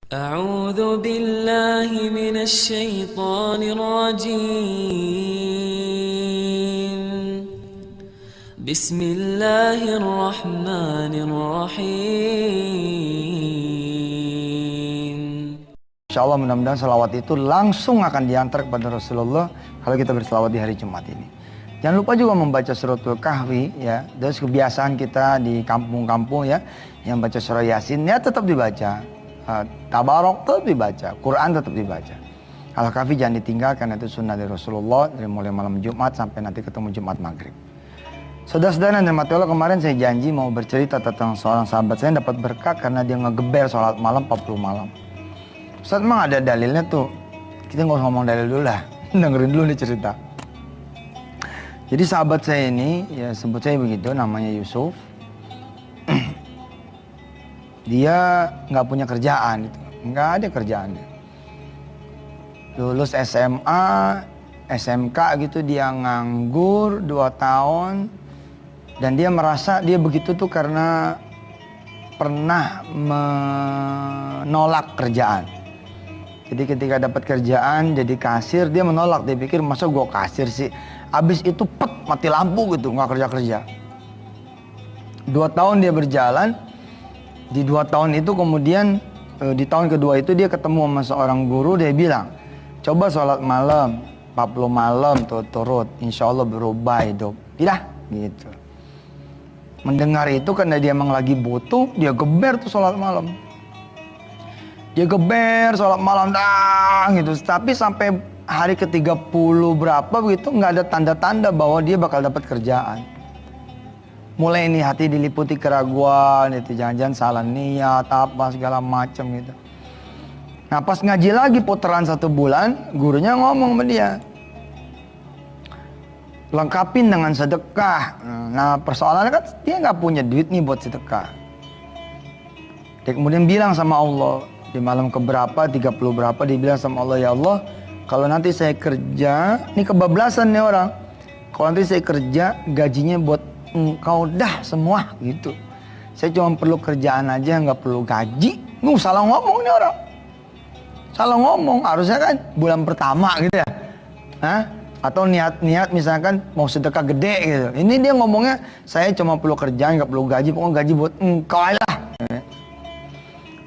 أعوذ بالله من الشيطان الرجيم بسم الله الرحمن الرحيم. Insya Allah mudah-mudahan salawat itu langsung akan diantar kepada Rasulullah kalau kita bersalawat di hari Jumat ini. Jangan lupa juga membaca suratul Kahfi ya. Dan kebiasaan kita di kampung-kampung ya yang baca surah Yasin ya tetap dibaca. Tabarok tetap dibaca, Quran tetap dibaca. Al-Kahfi jangan ditinggalkan, itu sunnah dari Rasulullah dari mulai malam Jumat sampai nanti ketemu Jumat Maghrib. Saudara-saudara yang dirahmati Allah, kemarin saya janji mau bercerita tentang seorang sahabat saya dapat berkah karena dia ngegeber sholat malam 40 malam. Ustaz, emang ada dalilnya tuh? Kita nggak usah ngomong dalil dulu lah, dengerin dulu nih cerita. Jadi sahabat saya ini, ya sebut saya begitu, namanya Yusuf. Dia nggak punya kerjaan, gitu. Nggak ada kerjaannya. Lulus SMA, SMK gitu dia nganggur 2 tahun. Dan dia merasa dia begitu tuh karena pernah menolak kerjaan. Jadi ketika dapat kerjaan jadi kasir, dia menolak. Dia pikir masa gue kasir sih. Abis itu mati lampu gitu, nggak kerja-kerja. 2 tahun dia berjalan. Di 2 tahun itu kemudian di tahun kedua itu dia ketemu sama seorang guru. Dia bilang, coba sholat malam 40 malam turut, insya Allah berubah hidup. Tidak gitu. Mendengar itu karena dia emang lagi butuh, dia geber tuh sholat malam. Dia geber sholat malam gitu. Tapi sampai hari ke-30 berapa begitu nggak ada tanda-tanda bahwa dia bakal dapat kerjaan. Mulai ini hati diliputi keraguan, itu jangan-jangan salah niat apa segala macam gitu. Nah pas ngaji lagi putaran 1 bulan, gurunya ngomong sama dia, lengkapin dengan sedekah. Nah persoalannya kan dia nggak punya duit nih buat sedekah. Dia kemudian bilang sama Allah, di malam keberapa, 30 berapa, dia bilang sama Allah, ya Allah, kalau nanti saya kerja, ini kebablasan nih orang, kalau nanti saya kerja gajinya buat engkau dah semua gitu. Saya cuma perlu kerjaan aja, nggak perlu gaji. Salah ngomong nih orang. Salah ngomong, harusnya kan bulan pertama gitu ya. Hah? Atau niat-niat misalkan mau sedekah gede gitu. Ini dia ngomongnya, saya cuma perlu kerjaan, nggak perlu gaji, pokoknya gaji buat engkau lah.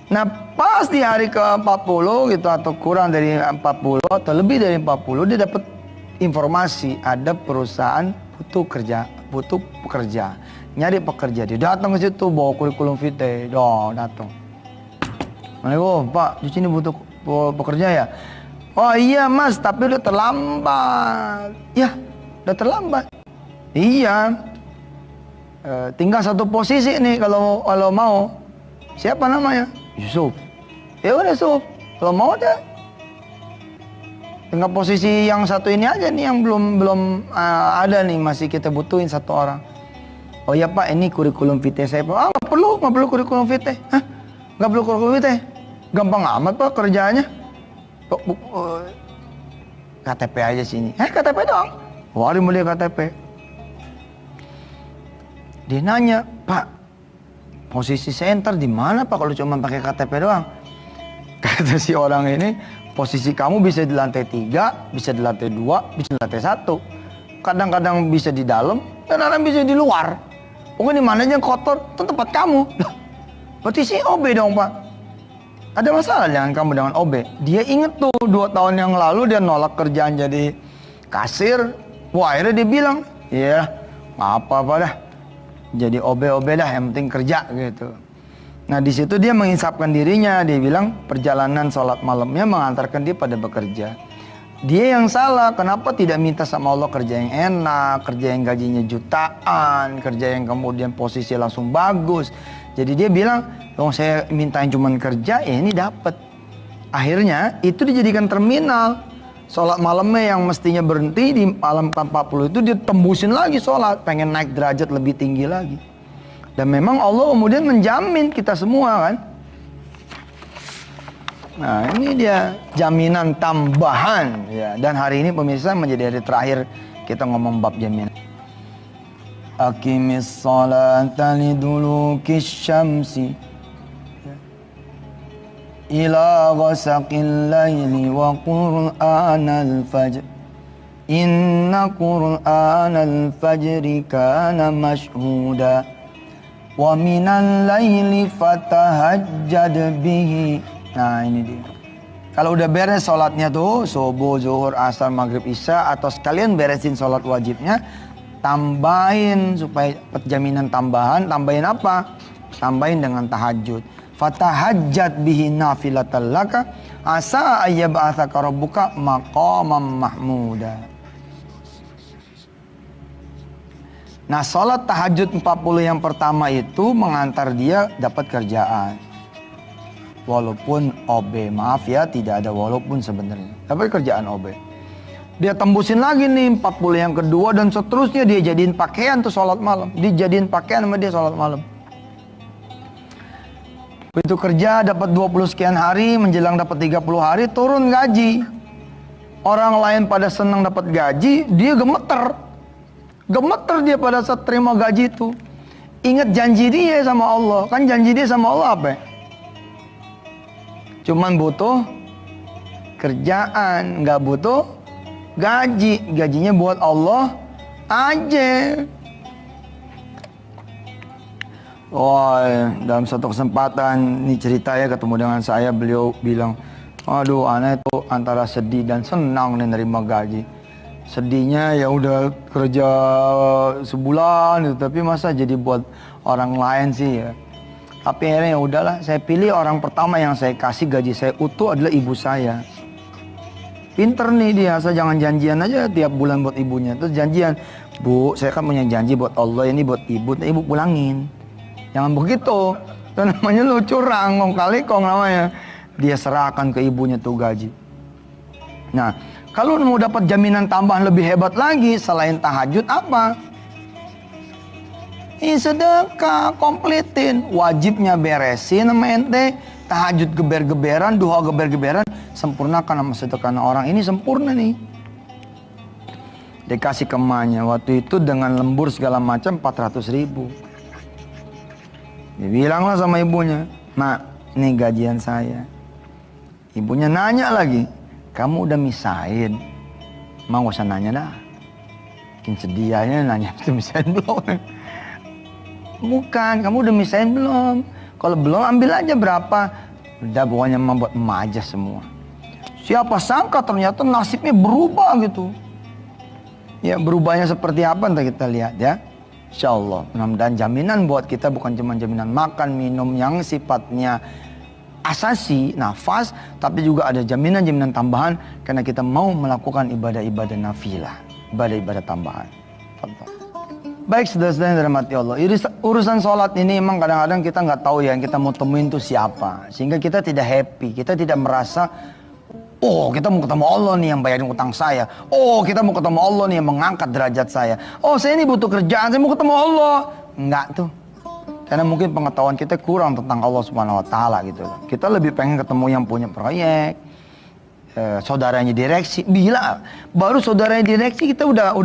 Nah pas di hari ke-40 gitu atau kurang dari 40 atau lebih dari 40, dia dapat informasi ada perusahaan butuh pekerja, nyari pekerja. Dia datang ke situ bawa kurikulum vitae, datang. Assalamualaikum Pak, di sini butuh pekerja ya? Oh iya Mas, tapi udah terlambat. Ya, udah terlambat. Iya. Tinggal 1 posisi nih kalau mau. Siapa namanya? Yusuf. Ya udah Yusuf, kalau mau deh. Tinggal posisi yang 1 ini aja nih yang belum ada nih, masih kita butuhin 1 orang. Oh ya Pak, ini kurikulum vitae saya Pak. Nggak perlu kurikulum vitae. Hah? Nggak perlu kurikulum vitae? Gampang amat Pak kerjaannya. KTP aja sini. KTP doang. Wari mulia KTP. Dia nanya, Pak, posisi saya ntar di mana Pak kalau cuma pakai KTP doang? Kata si orang ini, posisi kamu bisa di lantai 3, bisa di lantai 2, bisa di lantai 1. Kadang-kadang bisa di dalam, kadang-kadang bisa di luar. Pokoknya di mana aja yang kotor, itu tempat kamu. Berarti si OB dong Pak. Ada masalah dengan kamu dengan OB? Dia inget tuh 2 tahun yang lalu dia nolak kerjaan jadi kasir. Wah akhirnya dia bilang, iya apa-apa dah. Jadi OB dah, yang penting kerja gitu. Nah di situ dia menginsapkan dirinya, dia bilang perjalanan sholat malamnya mengantarkan dia pada bekerja. Dia yang salah, kenapa tidak minta sama Allah kerja yang enak, kerja yang gajinya jutaan, kerja yang kemudian posisi langsung bagus. Jadi dia bilang, kalau saya minta yang cuma kerja, ya ini dapat. Akhirnya itu dijadikan terminal. Sholat malamnya yang mestinya berhenti di malam 40 itu dia tembusin lagi sholat, pengen naik derajat lebih tinggi lagi. Dan memang Allah kemudian menjamin kita semua kan. Nah ini dia jaminan tambahan ya. Dan hari ini pemirsa menjadi hari terakhir kita ngomong bab jaminan. Aqimis sholata lidulukis syamsi ila ghasaqil laili wa qur'anal fajr inna qur'anal fajri kana mashhuda wa minal laili fatahajjad bihi. Nah ini dia. Kalau udah beres sholatnya tuh, subuh, zuhur, asar, maghrib, isya, atau sekalian beresin sholat wajibnya, tambahin supaya jaminan tambahan. Tambahin apa? Tambahin dengan tahajud. Fatahajjad bihi nafilatan laka asa ayyab'atsaka rabbuka maqaman mahmuda. Nah, sholat tahajud 40 yang pertama itu mengantar dia dapat kerjaan. Walaupun OB, maaf ya, tidak ada walaupun sebenarnya. Dapat kerjaan OB. Dia tembusin lagi nih 40 yang kedua dan seterusnya, dia jadiin pakaian tuh sholat malam. Dijadiin pakaian sama dia sholat malam. Begitu kerja dapat 20 sekian hari, menjelang dapat 30 hari turun gaji. Orang lain pada senang dapat gaji, dia gemeter. Gemeter dia pada saat terima gaji itu. Ingat janji dia sama Allah. Kan janji dia sama Allah apa ya? Cuman butuh kerjaan, nggak butuh gaji. Gajinya buat Allah aja. Wah, dalam satu kesempatan ini cerita ya, ketemu dengan saya, beliau bilang, aduh, anak itu antara sedih dan senang nih nerima gaji. Sedihnya ya udah kerja sebulan gitu, tapi masa jadi buat orang lain sih ya. Tapi akhirnya ya udahlah, saya pilih orang pertama yang saya kasih gaji saya utuh adalah ibu saya. Pinter nih dia, saya jangan janjian aja tiap bulan buat ibunya. Terus janjian, Bu, saya kan punya janji buat Allah, ini buat ibu, nah, ibu pulangin. Jangan begitu, itu namanya lu curang, ngong kali kong namanya. Dia serahkan ke ibunya tuh gaji. Nah, kalau mau dapat jaminan tambahan lebih hebat lagi selain tahajud apa? Sedekah, kompletin. Wajibnya beresin sama ente. Tahajud geber-geberan, duha geber-geberan. Sempurnakan sama sedekah. Nah, orang ini sempurna nih. Dikasih ke emaknya. Waktu itu dengan lembur segala macam 400.000. Dia bilanglah sama ibunya, Mak, ini gajian saya. Ibunya nanya lagi, kamu udah misahin? Mak, gak usah nanya dah. Mungkin sedianya nanya, itu misahin belum? Bukan, kamu udah misahin belum? Kalau belum ambil aja berapa. Udah pokoknya membuat emak aja semua. Siapa sangka ternyata nasibnya berubah gitu. Ya berubahnya seperti apa nanti kita lihat ya. Insyaallah. Mudah-mudahan jaminan buat kita bukan cuma jaminan makan, minum yang sifatnya asasi, nafas. Tapi juga ada jaminan-jaminan tambahan. Karena kita mau melakukan ibadah-ibadah nafilah. Ibadah-ibadah tambahan. Baik, saudara-saudara yang dirahmati Allah, urusan sholat ini emang kadang-kadang kita nggak tahu ya yang kita mau temuin itu siapa, sehingga kita tidak happy, kita tidak merasa, oh kita mau ketemu Allah nih yang bayarin utang saya, oh kita mau ketemu Allah nih yang mengangkat derajat saya, oh saya ini butuh kerjaan, saya mau ketemu Allah. Enggak tuh, karena mungkin pengetahuan kita kurang tentang Allah Subhanahu Wa Taala gitu. Kita lebih pengen ketemu yang punya proyek, saudaranya direksi. Bila baru saudaranya direksi kita udah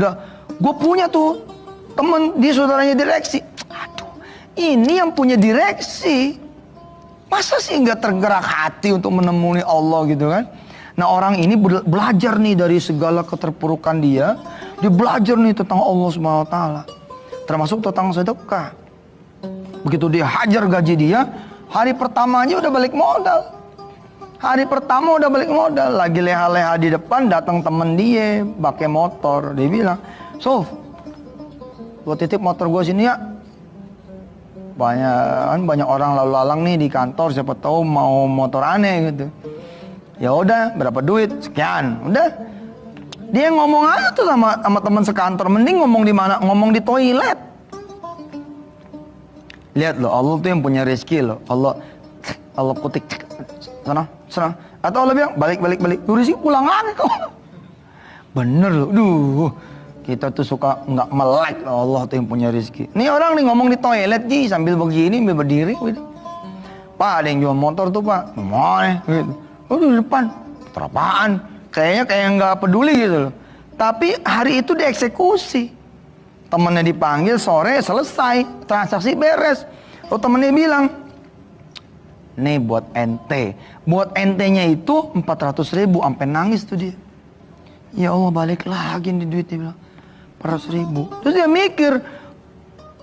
gue punya tuh temen, dia saudaranya direksi. Aduh, ini yang punya direksi. Masa sih nggak tergerak hati untuk menemui Allah gitu kan? Nah orang ini belajar nih dari segala keterpurukan dia. Dia belajar nih tentang Allah Subhanahu Wa Taala. Termasuk tentang sedekah. Begitu dia hajar gaji dia, hari pertama aja udah balik modal. Hari pertama udah balik modal. Lagi leha-leha di depan, datang temen dia pakai motor. Dia bilang, Sof, gua titip motor gua sini ya. Banyak orang lalu lalang nih di kantor, siapa tahu mau motor aneh gitu. Ya udah, berapa duit? Sekian. Udah. Dia ngomong aja tuh sama teman sekantor, mending ngomong di mana? Ngomong di toilet. Lihat loh, Allah tuh yang punya rezeki loh. Allah kutik sana. Atau Allah bilang balik. Lu rezeki pulang lagi kok. Bener loh. Duh. Kita tuh suka nggak melek, Allah tuh yang punya rezeki. Nih orang nih ngomong di toilet Ji, sambil begini, sambil berdiri gitu. Pak, ada yang jual motor tuh Pak. Mana gitu. Oh di depan. Terapaan. Kayaknya kayak nggak peduli gitu loh. Tapi hari itu dieksekusi. Temennya dipanggil, sore selesai, transaksi beres. Oh temennya bilang, nih buat ente. Buat entenya itu 400.000, sampai nangis tuh dia. Ya Allah, balik lagi nih duit, dia bilang 400.000. Terus dia mikir,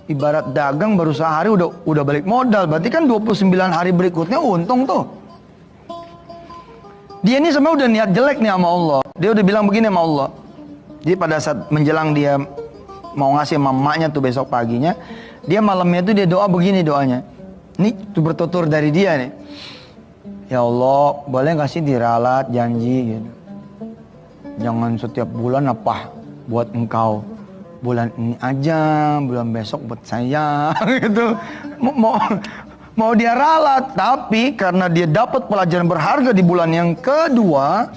ibarat dagang baru sehari udah balik modal, berarti kan 29 hari berikutnya untung tuh. Dia ini sebenarnya udah niat jelek nih sama Allah. Dia udah bilang begini sama Allah. Jadi pada saat menjelang dia mau ngasih mamanya tuh besok paginya, dia malamnya tuh dia doa begini doanya. Ini tuh bertutur dari dia nih. Ya Allah, boleh nggak sih diralat janji gitu. Jangan setiap bulan apa buat engkau. Bulan ini aja, bulan besok buat saya gitu. Mau dia ralat, tapi karena dia dapat pelajaran berharga di bulan yang kedua,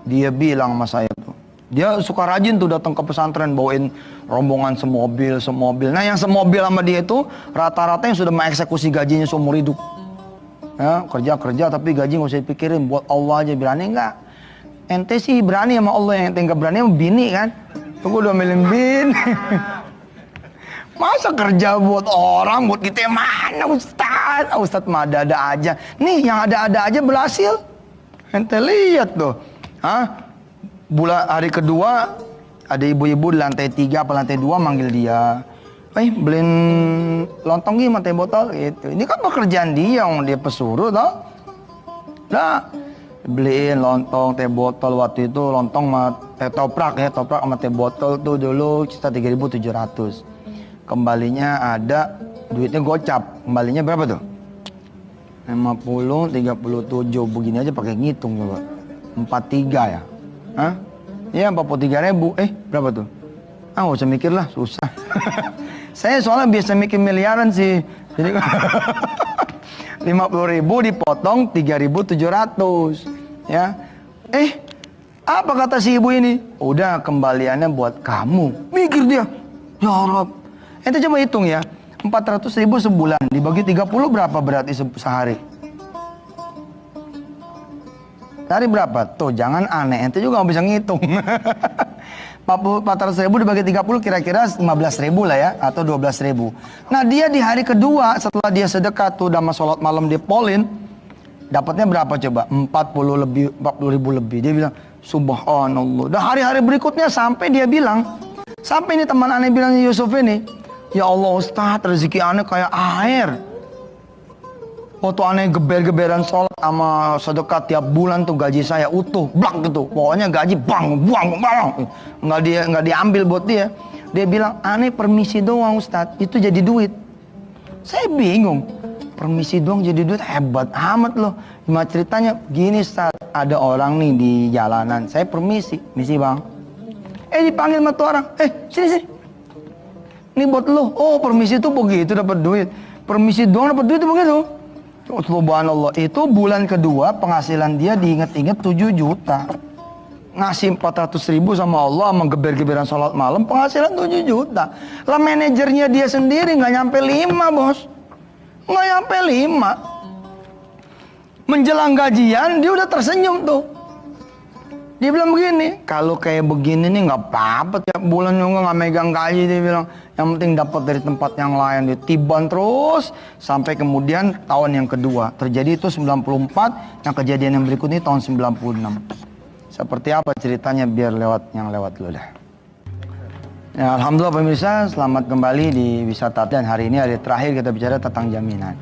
dia bilang sama saya tuh, dia suka rajin tuh datang ke pesantren bawain rombongan semobil. Nah yang semobil sama dia itu rata-rata yang sudah mengeksekusi gajinya seumur hidup. Ya, kerja tapi gaji nggak usah dipikirin, buat Allah aja. Berani nggak? Ente sih berani sama Allah, yang ente nggak berani sama bini kan? Tunggu udah milih bini. Masa kerja buat orang, buat kita yang mana Ustaz? Ustaz mah ada-ada aja. Nih yang ada-ada aja berhasil. Ente lihat tuh. Hah? Hari kedua ada ibu-ibu di lantai 3 apa lantai 2 manggil dia. Beliin lontong gimana teh botol gitu. Ini kan pekerjaan dia, yang dia pesuruh tau. Nah, beliin lontong, teh botol. Waktu itu lontong sama toprak sama teh botol tuh dulu cita 3.700. Kembalinya ada, duitnya gocap. Kembalinya berapa tuh? 50, 37. Begini aja pakai ngitung coba. 43 ya? Hah? Iya 43.000. Berapa tuh? Gak usah mikir lah, susah. Saya soalnya biasa mikir miliaran sih. Jadi 50.000 dipotong 3.700. Ya. Apa kata si ibu ini? Udah kembaliannya buat kamu. Mikir dia. Ya Rob. Ente coba hitung ya, 400.000 sebulan dibagi 30 berapa berarti sehari? Sehari berapa? Tuh jangan aneh, ente juga nggak bisa ngitung. 400.000 dibagi 30 kira-kira 15.000 lah ya, atau 12.000. Nah dia di hari kedua setelah dia sedekah tuh sama sholat malam dia polin, dapatnya berapa coba? 40.000 lebih. Dia bilang, subhanallah. Dan hari-hari berikutnya sampai dia bilang, sampai ini teman aneh bilang Yusuf ini, ya Allah Ustaz, rezeki aneh kayak air. Waktu aneh geber-geberan sholat sama sedekah tiap bulan tuh gaji saya utuh, blak gitu. Pokoknya gaji buang. Nggak diambil buat dia. Dia bilang, aneh permisi doang Ustaz, itu jadi duit. Saya bingung, permisi doang jadi duit, hebat amat loh. Cuma ceritanya gini Ustaz, ada orang nih di jalanan, saya permisi bang. Dipanggil sama tuh orang, sini. Ini buat lo. Oh permisi itu begitu dapat duit. Permisi doang dapat duit itu begitu. Subhanallah. Itu bulan kedua penghasilan dia diinget-inget 7 juta. Ngasih 400.000 sama Allah, sama geber-geberan sholat malam, penghasilan 7 juta. Lah manajernya dia sendiri nggak nyampe 5 bos. Nggak nyampe 5. Menjelang gajian dia udah tersenyum tuh. Dia bilang begini, kalau kayak begini nih nggak apa-apa tiap bulan juga nggak megang gaji. Dia bilang, yang penting dapat dari tempat yang lain. Dia tiban terus sampai kemudian tahun yang kedua terjadi itu 94, yang kejadian yang berikutnya tahun 96. Seperti apa ceritanya biar lewat dulu dah. Ya, alhamdulillah pemirsa, selamat kembali di Wisata dan hari ini hari terakhir kita bicara tentang jaminan.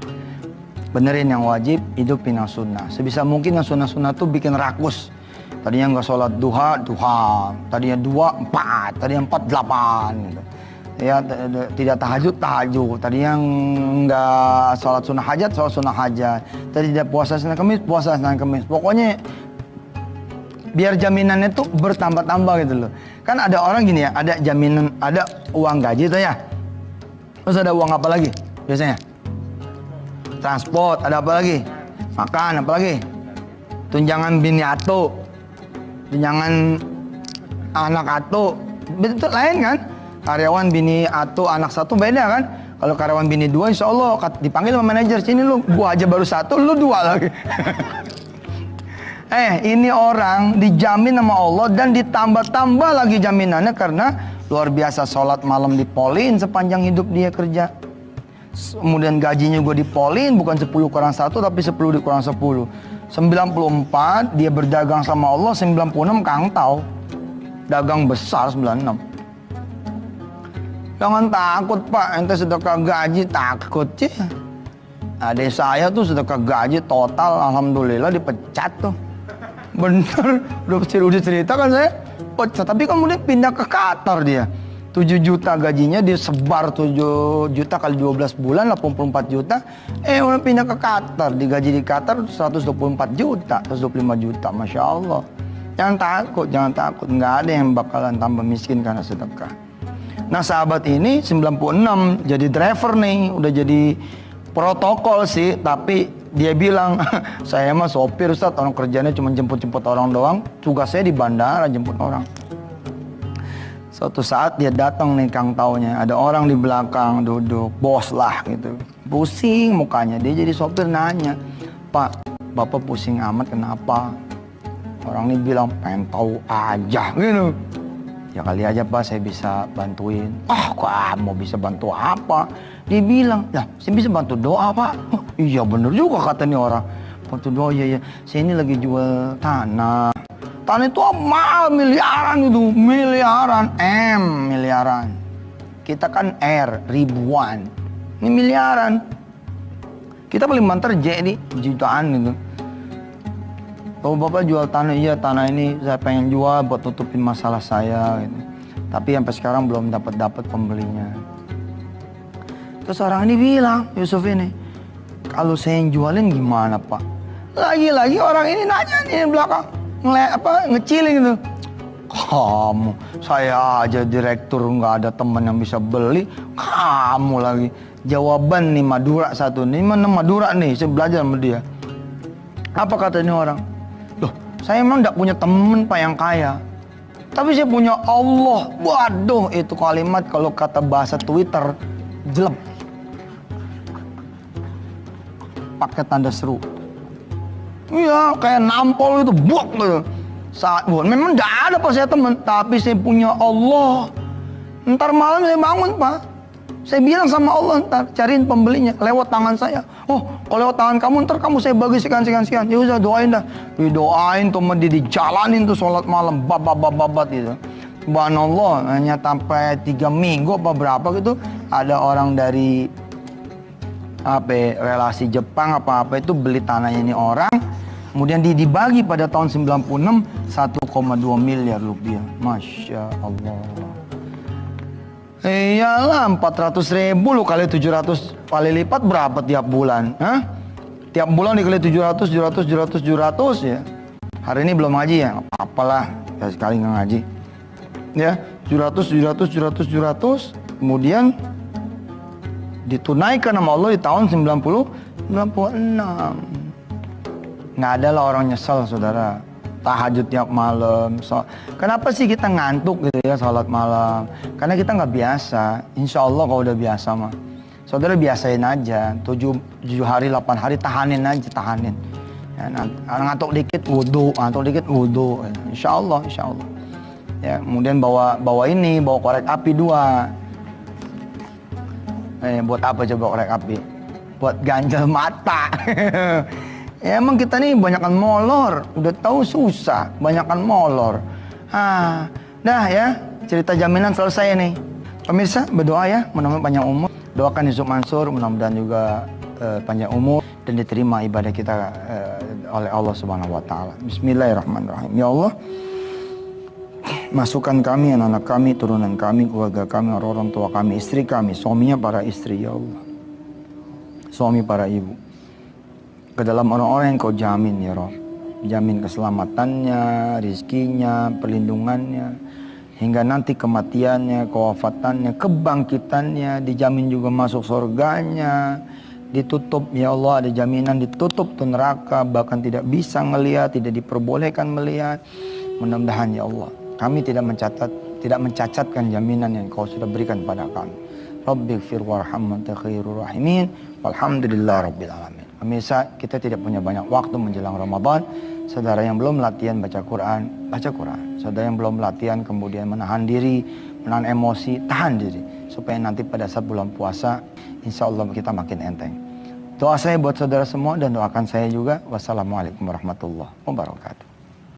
Benerin yang wajib, hidupin yang sunnah. Sebisa mungkin yang sunnah-sunnah tuh bikin rakus. Tadinya nggak sholat duha, tadinya 2, 4, tadinya 4, 8 gitu. Ya, tidak tahajud, tadinya nggak sholat sunnah hajat. Tadi tidak puasa Senin Kamis, Pokoknya biar jaminannya tuh bertambah-tambah gitu loh. Kan ada orang gini ya, ada jaminan, ada uang gaji tuh ya. Terus ada uang apa lagi biasanya? Transport, ada apa lagi? Makan, apa lagi? Tunjangan bini atu, tunjangan anak atu, itu lain kan? Karyawan bini atu anak 1 beda kan? Kalau karyawan bini 2 insya Allah dipanggil sama manajer, sini lu, gua aja baru 1, lu 2 lagi. Ini orang dijamin sama Allah dan ditambah-tambah lagi jaminannya karena luar biasa sholat malam dipolin sepanjang hidup dia kerja. Kemudian gajinya gue dipolin, bukan 10 kurang 1 tapi 10 dikurang 10. 94 dia berdagang sama Allah, 96 kangtau. Dagang besar 96. Jangan takut Pak, ente sedekah gaji takut sih. Adik saya tuh sedekah gaji total, alhamdulillah dipecat tuh. Bener, udah cerita kan saya pecat, tapi kemudian pindah ke Qatar dia. 7 juta gajinya, dia sebar 7 juta kali 12 bulan, 84 juta. Udah pindah ke Qatar, digaji di Qatar 124 juta, 125 juta, Masya Allah. Jangan takut, nggak ada yang bakalan tambah miskin karena sedekah. Nah sahabat ini 96, jadi driver nih, udah jadi protokol sih, tapi dia bilang, saya mah sopir Ustaz, orang kerjanya cuma jemput-jemput orang doang, tugas saya di bandara jemput orang. Suatu saat dia datang nih kang taunya, ada orang di belakang duduk, bos lah gitu. Pusing mukanya, dia jadi sopir nanya, Pak, Bapak pusing amat kenapa? Orang ini bilang, pengen tahu aja gitu. Ya kali aja Pak saya bisa bantuin. Kok mau bisa bantu apa? Dia bilang, ya saya bisa bantu doa Pak. Oh, iya bener juga kata nih orang. Bantu doa, iya. Saya ini lagi jual tanah. Tanah itu mahal, miliaran itu, miliaran, miliaran. Kita kan R, ribuan. Ini miliaran. Kita paling banter J nih, jutaan gitu. Kalau Bapak jual tanah, iya tanah ini saya pengen jual buat tutupin masalah saya gitu. Tapi sampai sekarang belum dapat pembelinya. Terus orang ini bilang, Yusuf ini, kalau saya yang jualin gimana Pak? Lagi-lagi orang ini nanya nih di belakang, ngecilin gitu. Kamu, saya aja direktur nggak ada teman yang bisa beli, kamu lagi. Jawaban nih Madura satu, nih mana Madura nih, saya belajar sama dia. Apa kata ini orang? Loh, saya emang nggak punya temen Pak yang kaya, tapi saya punya Allah. Waduh, itu kalimat kalau kata bahasa Twitter, jelek. Pakai tanda seru. Iya, kayak nampol itu, buak gitu. Memang nggak ada Pak saya temen, tapi saya punya Allah. Ntar malam saya bangun Pak, saya bilang sama Allah, ntar cariin pembelinya lewat tangan saya. Oh, kalau lewat tangan kamu, ntar kamu saya bagi sekian. Ya udah doain dah. Didoain tuh, dijalanin tuh sholat malam, babat gitu. Subhanallah, hanya sampai 3 minggu apa berapa gitu, ada orang dari relasi Jepang apa itu beli tanahnya ini orang, kemudian dibagi pada tahun 96 1,2 miliar rupiah. Masya Allah. Iyalah 400.000 lu kali 700 kali lipat berapa tiap bulan? Hah? Tiap bulan dikali 700 ya. Hari ini belum ngaji ya? Apalah, ya sekali nggak ngaji. Ya, 700 kemudian ditunaikan sama Allah di tahun 96. Nggak ada lah orang nyesel saudara. Tahajud tiap malam. Kenapa sih kita ngantuk gitu ya sholat malam? Karena kita nggak biasa. Insya Allah kalau udah biasa mah, saudara biasain aja. 7 hari 8 hari tahanin aja, tahanin. Ya, ngantuk dikit wudu, Insya Allah. Ya, kemudian bawa korek api 2. Buat apa coba korek api? Buat ganjal mata. Ya emang kita nih banyakan molor, udah tahu susah, banyakan molor. Dah ya, cerita jaminan selesai nih. Pemirsa berdoa ya, mudah-mudahan panjang umur. Doakan Yusuf Mansur, mudah-mudahan juga panjang umur dan diterima ibadah kita oleh Allah Subhanahu wa taala. Bismillahirrahmanirrahim. Ya Allah, masukkan kami, anak-anak kami, turunan kami, keluarga kami, orang tua kami, istri kami, suaminya para istri ya Allah. Suami para ibu. Ke dalam orang-orang yang kau jamin ya Rabb. Jamin keselamatannya, rizkinya, perlindungannya, hingga nanti kematiannya, kewafatannya, kebangkitannya, dijamin juga masuk surganya, ditutup ya Allah, ada jaminan ditutup tuh neraka, bahkan tidak bisa ngelihat, tidak diperbolehkan melihat. Mudah-mudahan ya Allah, kami tidak mencacatkan jaminan yang kau sudah berikan pada kami. Rabbighfir warham anta khairur rahimin. Walhamdulillah rabbil alamin. Pemirsa, kita tidak punya banyak waktu menjelang Ramadan. Saudara yang belum latihan baca Quran, baca Quran. Saudara yang belum latihan kemudian menahan diri, menahan emosi, tahan diri. supaya nanti pada saat bulan puasa insya Allah kita makin enteng. Doa saya buat saudara semua dan doakan saya juga. Wassalamualaikum warahmatullahi wabarakatuh.